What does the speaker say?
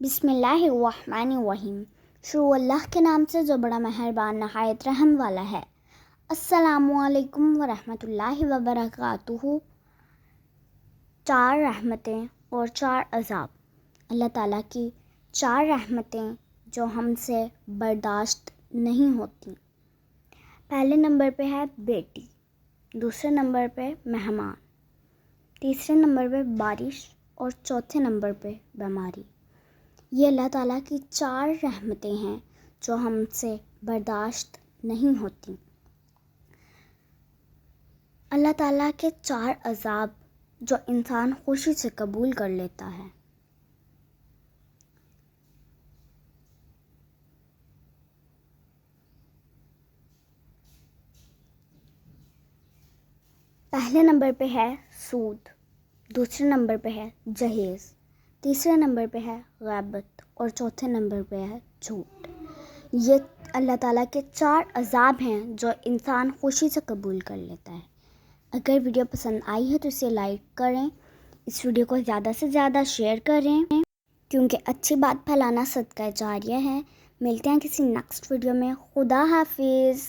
بسم اللہ الرحمن الرحیم، شروع اللہ کے نام سے جو بڑا مہربان نہایت رحم والا ہے۔ السلام علیکم ورحمۃ اللہ وبرکاتہ۔ 4 رحمتیں اور 4 عذاب۔ اللہ تعالیٰ کی 4 رحمتیں جو ہم سے برداشت نہیں ہوتی۔ پہلے نمبر پہ ہے بیٹی، دوسرے نمبر پہ مہمان، تیسرے نمبر پہ بارش اور چوتھے نمبر پہ بیماری۔ یہ اللہ تعالیٰ کی 4 رحمتیں ہیں جو ہم سے برداشت نہیں ہوتی۔ اللہ تعالیٰ کے 4 عذاب جو انسان خوشی سے قبول کر لیتا ہے۔ پہلے نمبر پہ ہے سود، دوسرے نمبر پہ ہے جہیز، تیسرے نمبر پہ ہے غیبت اور چوتھے نمبر پہ ہے جھوٹ۔ یہ اللہ تعالیٰ کے 4 عذاب ہیں جو انسان خوشی سے قبول کر لیتا ہے۔ اگر ویڈیو پسند آئی ہے تو اسے لائک کریں، اس ویڈیو کو زیادہ سے زیادہ شیئر کریں کیونکہ اچھی بات پھیلانا صدقہ جاریہ ہے۔ ملتے ہیں کسی نیکسٹ ویڈیو میں۔ خدا حافظ۔